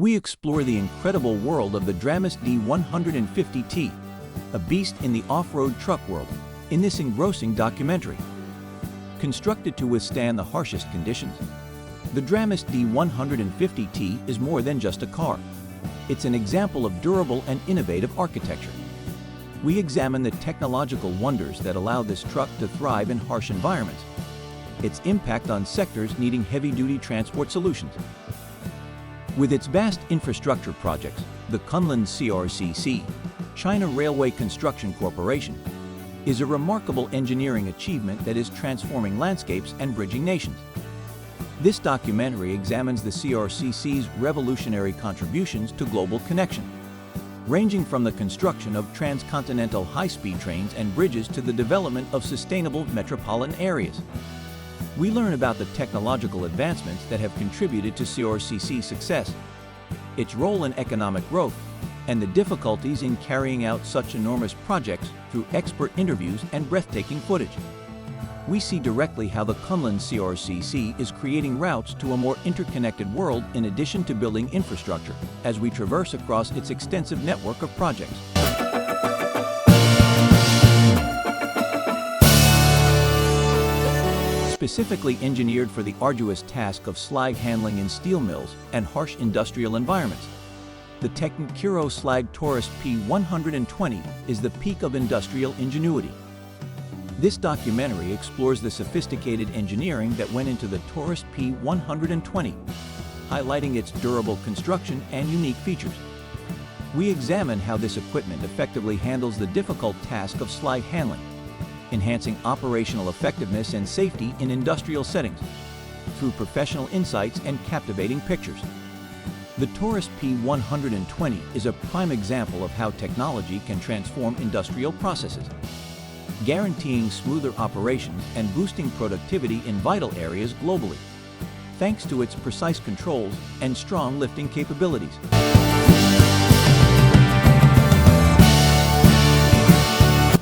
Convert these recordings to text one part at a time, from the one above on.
We explore the incredible world of the Dramis D150T, a beast in the off-road truck world, in this engrossing documentary. Constructed to withstand the harshest conditions, the Dramis D150T is more than just a car. It's an example of durable and innovative architecture. We examine the technological wonders that allow this truck to thrive in harsh environments, its impact on sectors needing heavy-duty transport solutions. With its vast infrastructure projects, the Kunlun CRCC, China Railway Construction Corporation, is a remarkable engineering achievement that is transforming landscapes and bridging nations. This documentary examines the CRCC's revolutionary contributions to global connection, ranging from the construction of transcontinental high-speed trains and bridges to the development of sustainable metropolitan areas. We learn about the technological advancements that have contributed to CRCC's success, its role in economic growth, and the difficulties in carrying out such enormous projects through expert interviews and breathtaking footage. We see directly how the Kunlun CRCC is creating routes to a more interconnected world in addition to building infrastructure as we traverse across its extensive network of projects. Specifically engineered for the arduous task of slag handling in steel mills and harsh industrial environments, the Technicuro Slag Taurus P120 is the peak of industrial ingenuity. This documentary explores the sophisticated engineering that went into the Taurus P120, highlighting its durable construction and unique features. We examine how this equipment effectively handles the difficult task of slag handling, enhancing operational effectiveness and safety in industrial settings through professional insights and captivating pictures. The Taurus P120 is a prime example of how technology can transform industrial processes, guaranteeing smoother operations and boosting productivity in vital areas globally, thanks to its precise controls and strong lifting capabilities.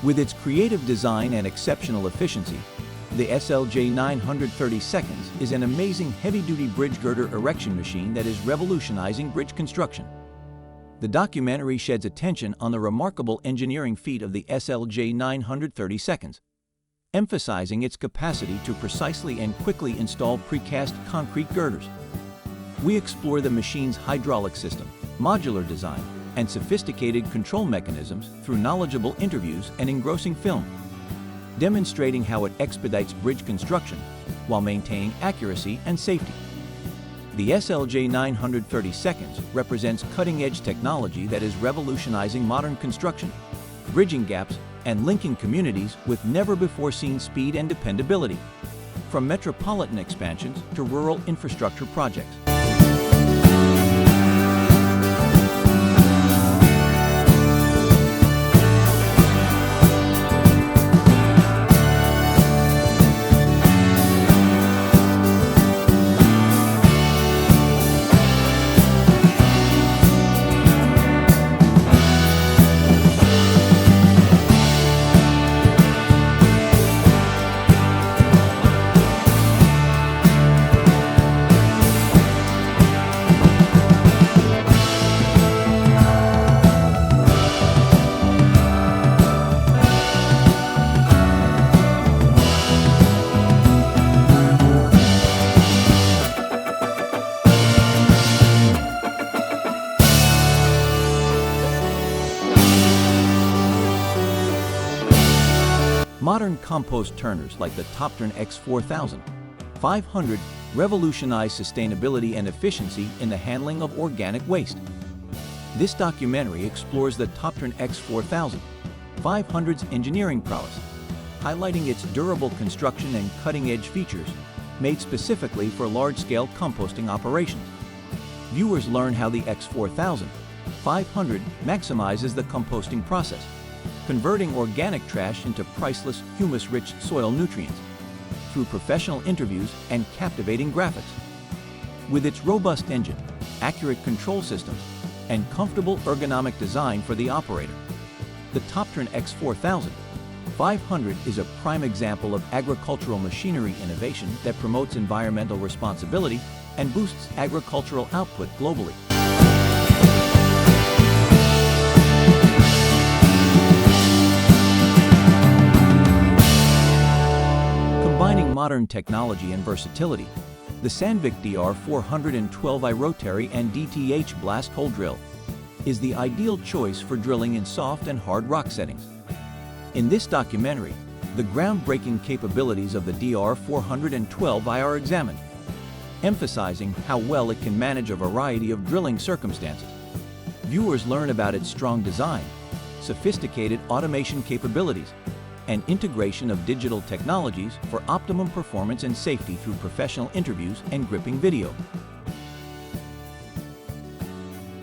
With its creative design and exceptional efficiency, the SLJ936 is an amazing heavy-duty bridge girder erection machine that is revolutionizing bridge construction. The documentary sheds attention on the remarkable engineering feat of the SLJ936, emphasizing its capacity to precisely and quickly install precast concrete girders. We explore the machine's hydraulic system, modular design, and sophisticated control mechanisms through knowledgeable interviews and engrossing film, demonstrating how it expedites bridge construction while maintaining accuracy and safety. The SLJ936 represents cutting-edge technology that is revolutionizing modern construction, bridging gaps, and linking communities with never-before-seen speed and dependability, from metropolitan expansions to rural infrastructure projects. Modern compost turners like the Topturn X4000, 500 revolutionize sustainability and efficiency in the handling of organic waste. This documentary explores the Topturn X4000, 500's engineering prowess, highlighting its durable construction and cutting-edge features made specifically for large-scale composting operations. Viewers learn how the X4000, 500 maximizes the composting process, converting organic trash into priceless, humus-rich soil nutrients through professional interviews and captivating graphics. With its robust engine, accurate control systems, and comfortable ergonomic design for the operator, the Topturn X4000, 500 is a prime example of agricultural machinery innovation that promotes environmental responsibility and boosts agricultural output globally. Combining modern technology and versatility, the Sanvic DR412i rotary and DTH blast hole drill is the ideal choice for drilling in soft and hard rock settings. In this documentary, the groundbreaking capabilities of the DR412i are examined, emphasizing how well it can manage a variety of drilling circumstances. Viewers learn about its strong design, sophisticated automation capabilities, and integration of digital technologies for optimum performance and safety through professional interviews and gripping video.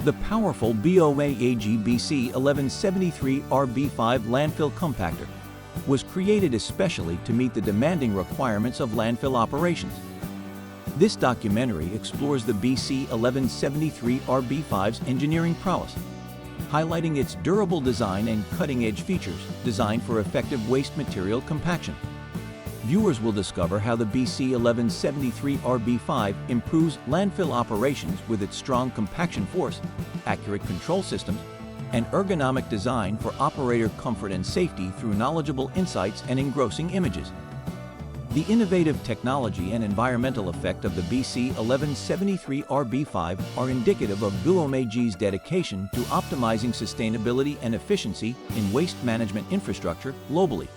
The powerful BOA AGBC 1173 RB5 landfill compactor was created especially to meet the demanding requirements of landfill operations. This documentary explores the BC 1173 RB5's engineering prowess, highlighting its durable design and cutting-edge features designed for effective waste material compaction. Viewers will discover how the BC 1173 RB5 improves landfill operations with its strong compaction force, accurate control systems, and ergonomic design for operator comfort and safety through knowledgeable insights and engrossing images. The innovative technology and environmental effect of the BC 1173 RB5 are indicative of BOAG's dedication to optimizing sustainability and efficiency in waste management infrastructure globally.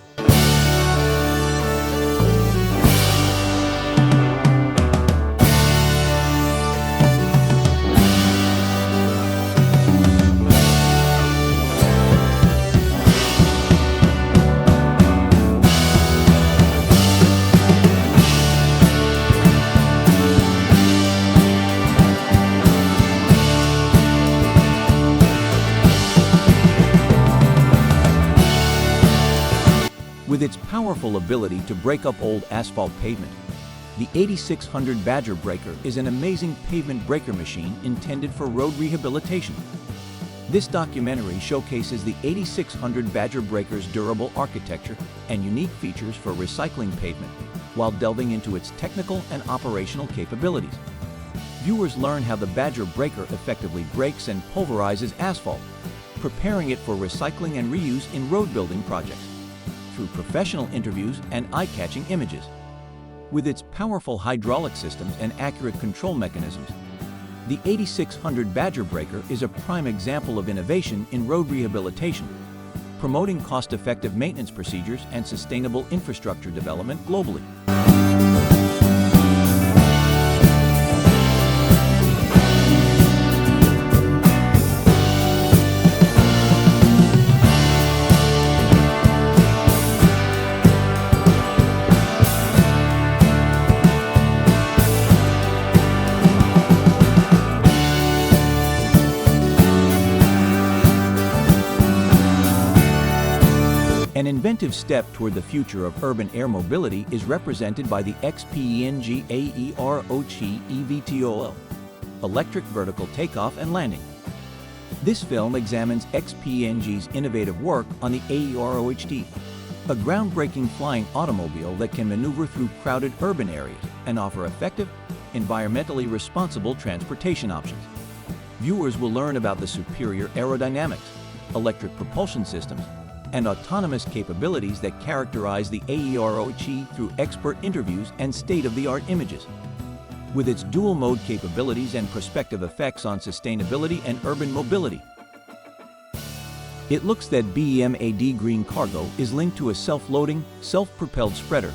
With its powerful ability to break up old asphalt pavement, the 8600 Badger Breaker is an amazing pavement breaker machine intended for road rehabilitation. This documentary showcases the 8600 Badger Breaker's durable architecture and unique features for recycling pavement, while delving into its technical and operational capabilities. Viewers learn how the Badger Breaker effectively breaks and pulverizes asphalt, preparing it for recycling and reuse in road building projects, through professional interviews and eye-catching images. With its powerful hydraulic systems and accurate control mechanisms, the 8600 Badger Breaker is a prime example of innovation in road rehabilitation, promoting cost-effective maintenance procedures and sustainable infrastructure development globally. An inventive step toward the future of urban air mobility is represented by the XPENG AEROC EVTOL, Electric Vertical Takeoff and Landing. This film examines XPENG's innovative work on the AEROHD, a groundbreaking flying automobile that can maneuver through crowded urban areas and offer effective, environmentally responsible transportation options. Viewers will learn about the superior aerodynamics, electric propulsion systems, and autonomous capabilities that characterize the AEROC through expert interviews and state-of-the-art images. With its dual-mode capabilities and prospective effects on sustainability and urban mobility, it looks that BEMAD Green Cargo is linked to a self-loading, self-propelled spreader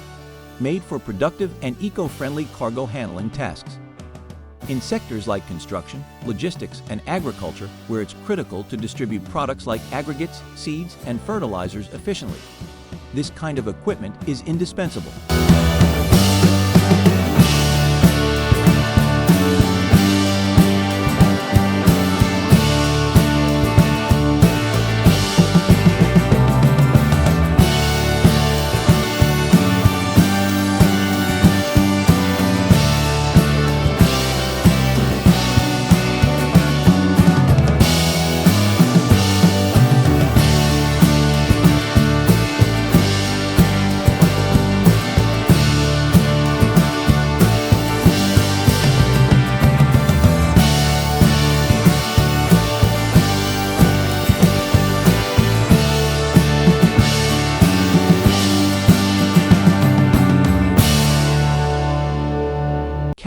made for productive and eco-friendly cargo handling tasks. In sectors like construction, logistics, and agriculture, where it's critical to distribute products like aggregates, seeds, and fertilizers efficiently, this kind of equipment is indispensable.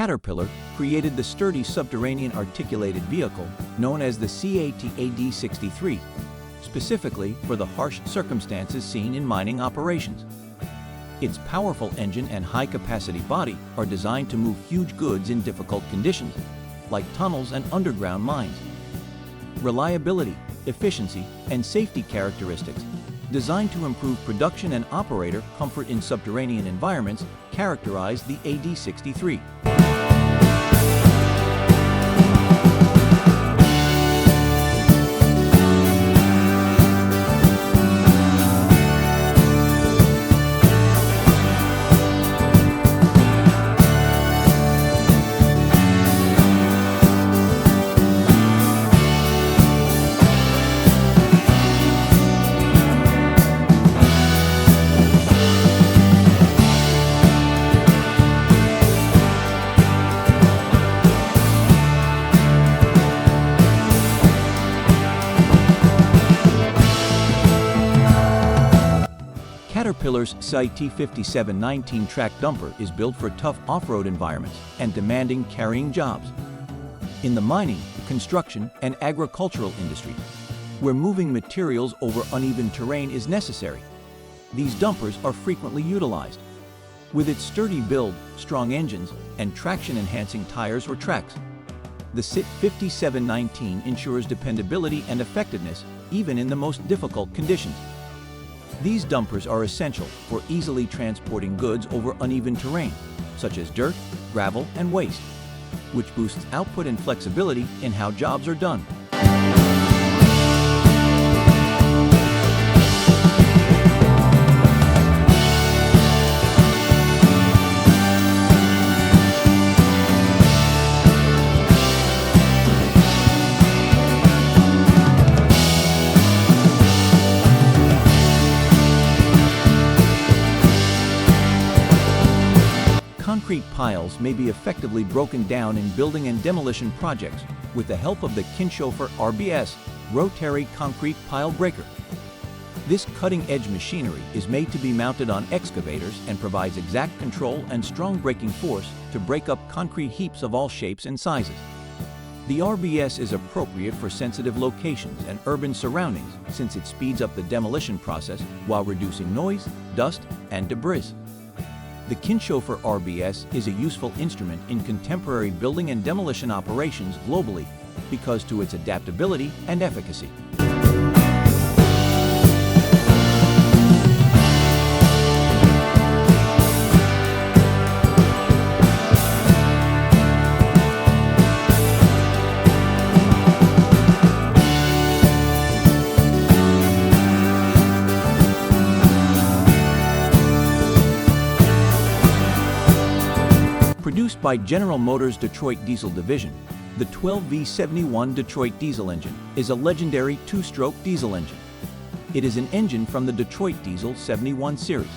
Caterpillar created the sturdy subterranean articulated vehicle known as the CATAD-63, specifically for the harsh circumstances seen in mining operations. Its powerful engine and high-capacity body are designed to move huge goods in difficult conditions, like tunnels and underground mines. Reliability, efficiency, and safety characteristics designed to improve production and operator comfort in subterranean environments characterize the AD-63. Caterpillar's CT5719 track dumper is built for tough off-road environments and demanding carrying jobs. In the mining, construction, and agricultural industry, where moving materials over uneven terrain is necessary, these dumpers are frequently utilized. With its sturdy build, strong engines, and traction-enhancing tires or tracks, the CT5719 ensures dependability and effectiveness even in the most difficult conditions. These dumpers are essential for easily transporting goods over uneven terrain, such as dirt, gravel, and waste, which boosts output and flexibility in how jobs are done. Concrete piles may be effectively broken down in building and demolition projects with the help of the Kinshofer RBS rotary concrete pile breaker. This cutting-edge machinery is made to be mounted on excavators and provides exact control and strong braking force to break up concrete heaps of all shapes and sizes. The RBS is appropriate for sensitive locations and urban surroundings since it speeds up the demolition process while reducing noise, dust, and debris. The Kinshofer RBS is a useful instrument in contemporary building and demolition operations globally because to its adaptability and efficacy. Produced by General Motors Detroit Diesel Division, the 12V71 Detroit diesel engine is a legendary two-stroke diesel engine. It is an engine from the Detroit Diesel 71 series,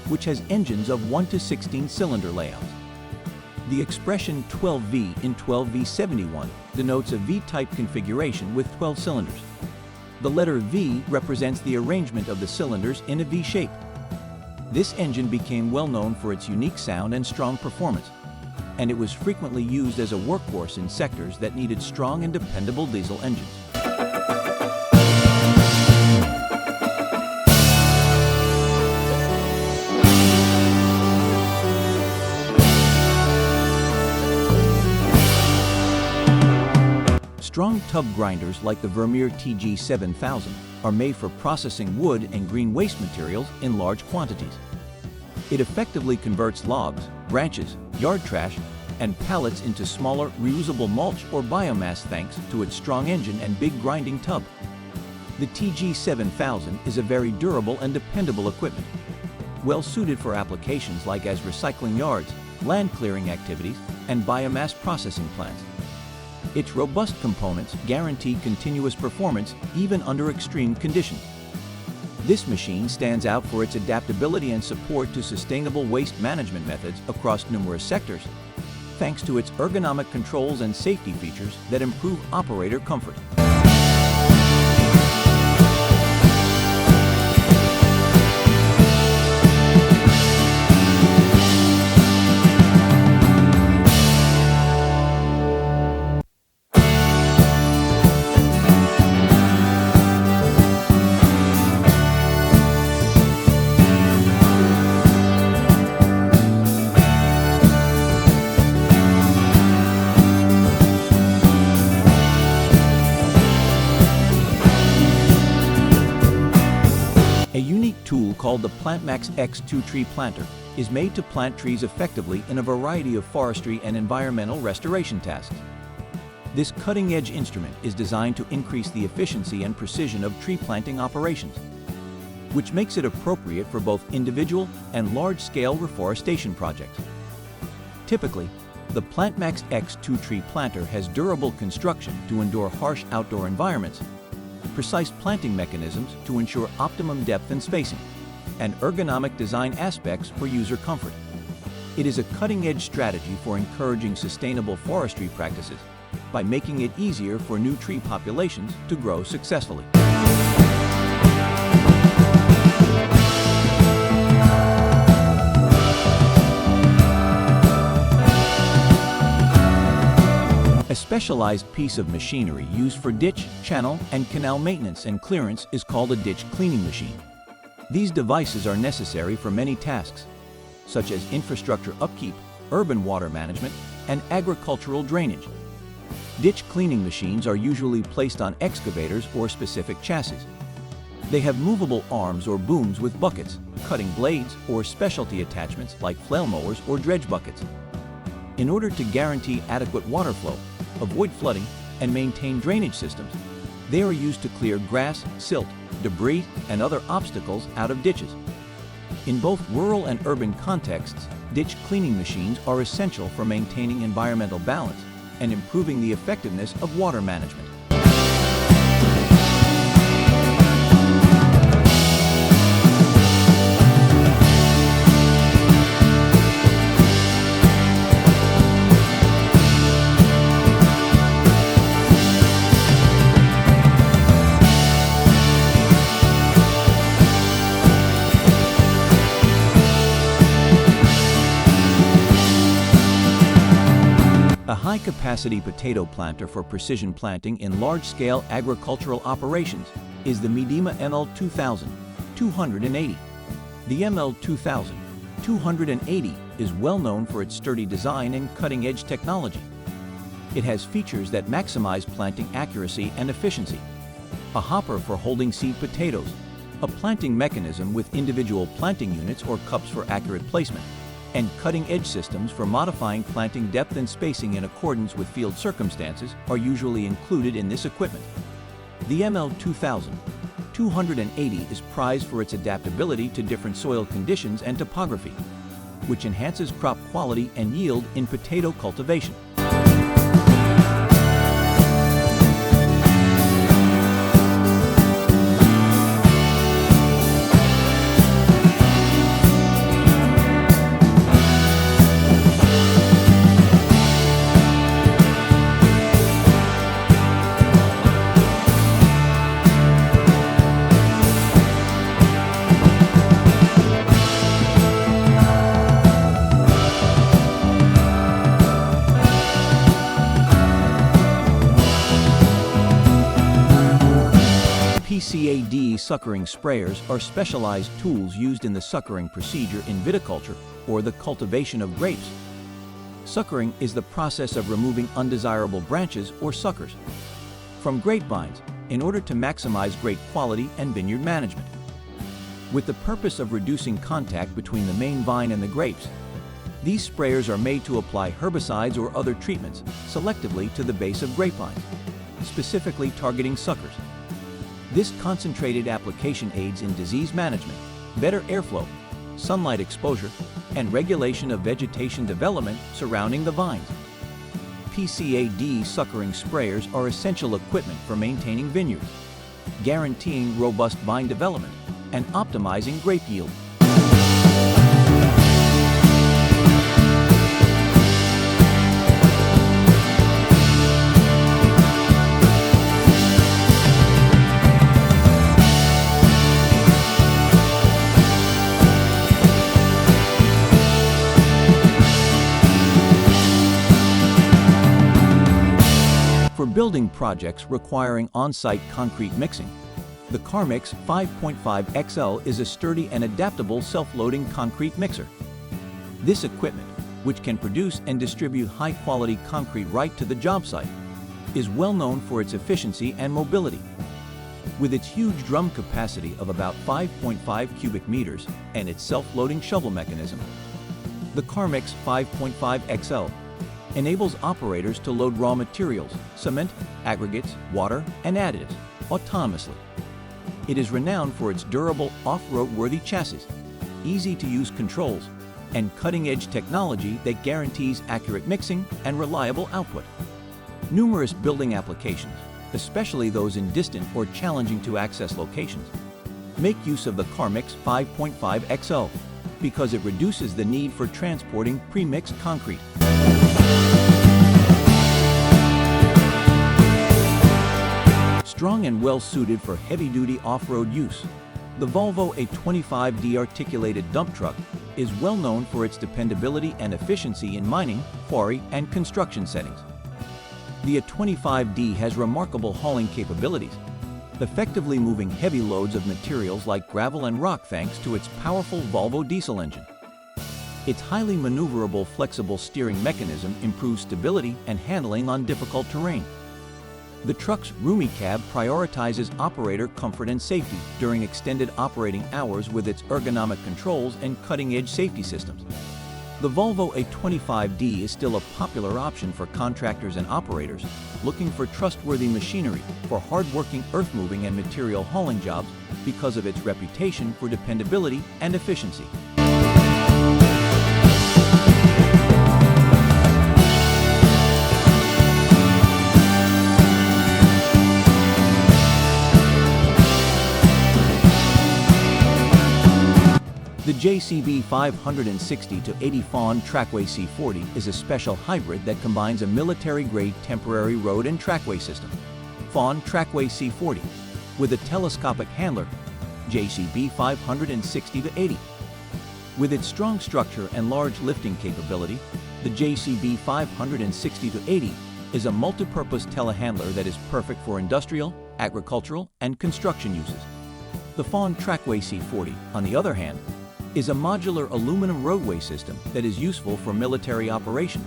which has engines of 1 to 16 cylinder layouts. The expression 12V in 12V71 denotes a V-type configuration with 12 cylinders. The letter V represents the arrangement of the cylinders in a V shape. This engine became well known for its unique sound and strong performance, and it was frequently used as a workhorse in sectors that needed strong and dependable diesel engines. Strong tub grinders like the Vermier TG7000 are made for processing wood and green waste materials in large quantities. It effectively converts logs, branches, yard trash, and pallets into smaller, reusable mulch or biomass thanks to its strong engine and big grinding tub. The TG7000 is a very durable and dependable equipment, well suited for applications like as recycling yards, land clearing activities, and biomass processing plants. Its robust components guarantee continuous performance even under extreme conditions. This machine stands out for its adaptability and support to sustainable waste management methods across numerous sectors, thanks to its ergonomic controls and safety features that improve operator comfort. called the PLANTMAX X2 tree planter, is made to plant trees effectively in a variety of forestry and environmental restoration tasks. This cutting-edge instrument is designed to increase the efficiency and precision of tree planting operations, which makes it appropriate for both individual and large-scale reforestation projects. Typically, the PLANTMAX X2 tree planter has durable construction to endure harsh outdoor environments, precise planting mechanisms to ensure optimum depth and spacing, and ergonomic design aspects for user comfort. It is a cutting-edge strategy for encouraging sustainable forestry practices by making it easier for new tree populations to grow successfully. A specialized piece of machinery used for ditch, channel, and canal maintenance and clearance is called a ditch cleaning machine. These devices are necessary for many tasks, such as infrastructure upkeep, urban water management, and agricultural drainage. Ditch cleaning machines are usually placed on excavators or specific chassis. They have movable arms or booms with buckets, cutting blades, or specialty attachments like flail mowers or dredge buckets. In order to guarantee adequate water flow, avoid flooding, and maintain drainage systems, they are used to clear grass, silt, debris, and other obstacles out of ditches. In both rural and urban contexts, ditch cleaning machines are essential for maintaining environmental balance and improving the effectiveness of water management. A high-capacity potato planter for precision planting in large-scale agricultural operations is the Medema ML2000 280. The ML2000 280 is well known for its sturdy design and cutting-edge technology. It has features that maximize planting accuracy and efficiency: a hopper for holding seed potatoes, a planting mechanism with individual planting units or cups for accurate placement, and cutting-edge systems for modifying planting depth and spacing in accordance with field circumstances are usually included in this equipment. The ML2000 280 is prized for its adaptability to different soil conditions and topography, which enhances crop quality and yield in potato cultivation. Pcad suckering sprayers are specialized tools used in the suckering procedure in viticulture or the cultivation of grapes. Suckering is the process of removing undesirable branches or suckers from grapevines in order to maximize grape quality and vineyard management. With the purpose of reducing contact between the main vine and the grapes, these sprayers are made to apply herbicides or other treatments selectively to the base of grapevines, specifically targeting suckers. This concentrated application aids in disease management, better airflow, sunlight exposure, and regulation of vegetation development surrounding the vines. Pcad suckering sprayers are essential equipment for maintaining vineyards, guaranteeing robust vine development, and optimizing grape yield. For building projects requiring on-site concrete mixing, the CarMix 5.5 XL is a sturdy and adaptable self-loading concrete mixer. This equipment, which can produce and distribute high-quality concrete right to the job site, is well known for its efficiency and mobility. With its huge drum capacity of about 5.5 cubic meters and its self-loading shovel mechanism, the CarMax 5.5 XL enables operators to load raw materials, cement, aggregates, water, and additives autonomously. It is renowned for its durable, off-road-worthy chassis, easy-to-use controls, and cutting-edge technology that guarantees accurate mixing and reliable output. Numerous building applications, especially those in distant or challenging-to-access locations, make use of the CarMax 5.5 XL because it reduces the need for transporting pre-mixed concrete. Strong and well-suited for heavy-duty off-road use, the Volvo A25D articulated dump truck is well known for its dependability and efficiency in mining, quarry, and construction settings. The A25D has remarkable hauling capabilities, effectively moving heavy loads of materials like gravel and rock thanks to its powerful Volvo diesel engine. Its highly maneuverable, flexible steering mechanism improves stability and handling on difficult terrain. The truck's roomy cab prioritizes operator comfort and safety during extended operating hours with its ergonomic controls and cutting-edge safety systems. The Volvo A25D is still a popular option for contractors and operators looking for trustworthy machinery for hard-working earth-moving and material hauling jobs because of its reputation for dependability and efficiency. The JCB 560-80 Fawn Trackway C40 is a special hybrid that combines a military-grade temporary road and trackway system, Fawn Trackway C40, with a telescopic handler, JCB 560-80. With its strong structure and large lifting capability, the JCB 560-80 is a multi-purpose telehandler that is perfect for industrial, agricultural, and construction uses. The Fawn Trackway C40, on the other hand, is a modular aluminum roadway system that is useful for military operations,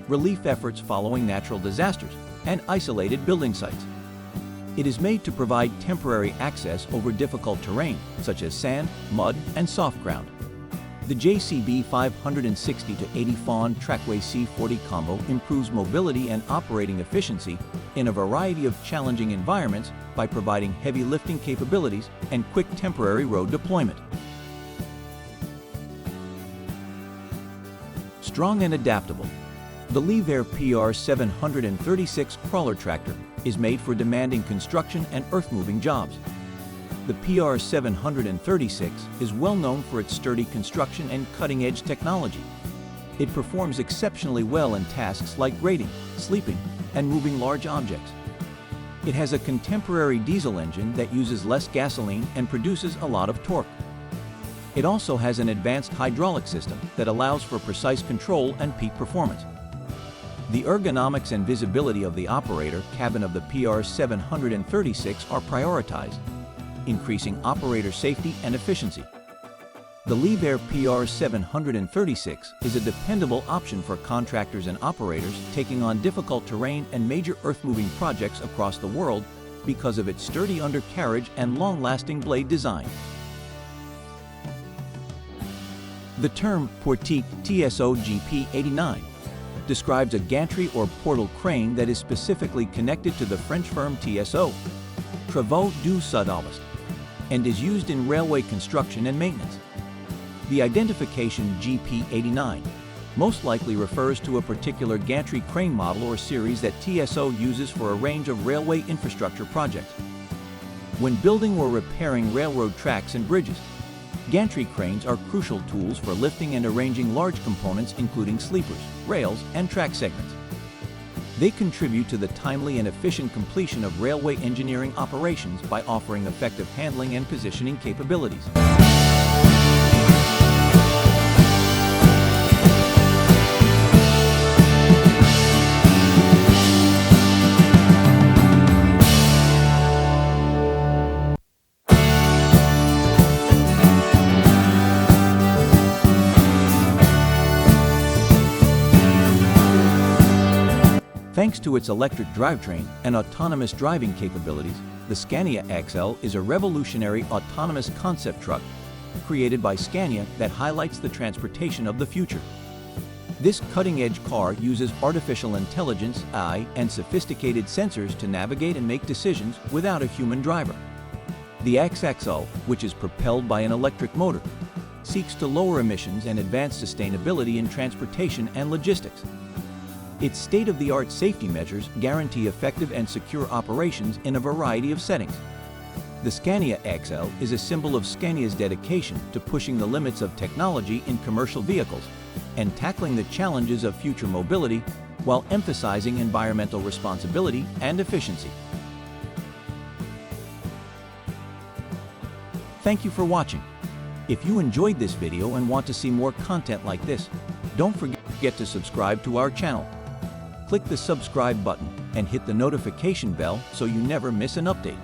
relief efforts following natural disasters, and isolated building sites. It is made to provide temporary access over difficult terrain, such as sand, mud, and soft ground. The JCB 560-80 Fawn Trackway C40 combo improves mobility and operating efficiency in a variety of challenging environments by providing heavy lifting capabilities and quick temporary road deployment. Strong and adaptable, the Liebherr PR736 crawler tractor is made for demanding construction and earth-moving jobs. The PR736 is well known for its sturdy construction and cutting-edge technology. It performs exceptionally well in tasks like grading, sleeping, and moving large objects. It has a contemporary diesel engine that uses less gasoline and produces a lot of torque. It also has an advanced hydraulic system that allows for precise control and peak performance. The ergonomics and visibility of the operator cabin of the PR736 are prioritized, increasing operator safety and efficiency. The Liebherr PR736 is a dependable option for contractors and operators taking on difficult terrain and major earth-moving projects across the world because of its sturdy undercarriage and long-lasting blade design. The term Portique TSO GP89 describes a gantry or portal crane that is specifically connected to the French firm TSO, Travaux du Sud-Ouest, and is used in railway construction and maintenance. The identification GP89 most likely refers to a particular gantry crane model or series that TSO uses for a range of railway infrastructure projects. When building or repairing railroad tracks and bridges, gantry cranes are crucial tools for lifting and arranging large components including sleepers, rails, and track segments. They contribute to the timely and efficient completion of railway engineering operations by offering effective handling and positioning capabilities. Thanks to its electric drivetrain and autonomous driving capabilities, the Scania AEL is a revolutionary autonomous concept truck created by Scania that highlights the transportation of the future. This cutting-edge car uses artificial intelligence, AI, and sophisticated sensors to navigate and make decisions without a human driver. The AEL, which is propelled by an electric motor, seeks to lower emissions and advance sustainability in transportation and logistics. Its state-of-the-art safety measures guarantee effective and secure operations in a variety of settings. The Scania AEL is a symbol of Scania's dedication to pushing the limits of technology in commercial vehicles and tackling the challenges of future mobility while emphasizing environmental responsibility and efficiency. Thank you for watching. If you enjoyed this video and want to see more content like this, don't forget to subscribe to our channel. Click the subscribe button and hit the notification bell so you never miss an update.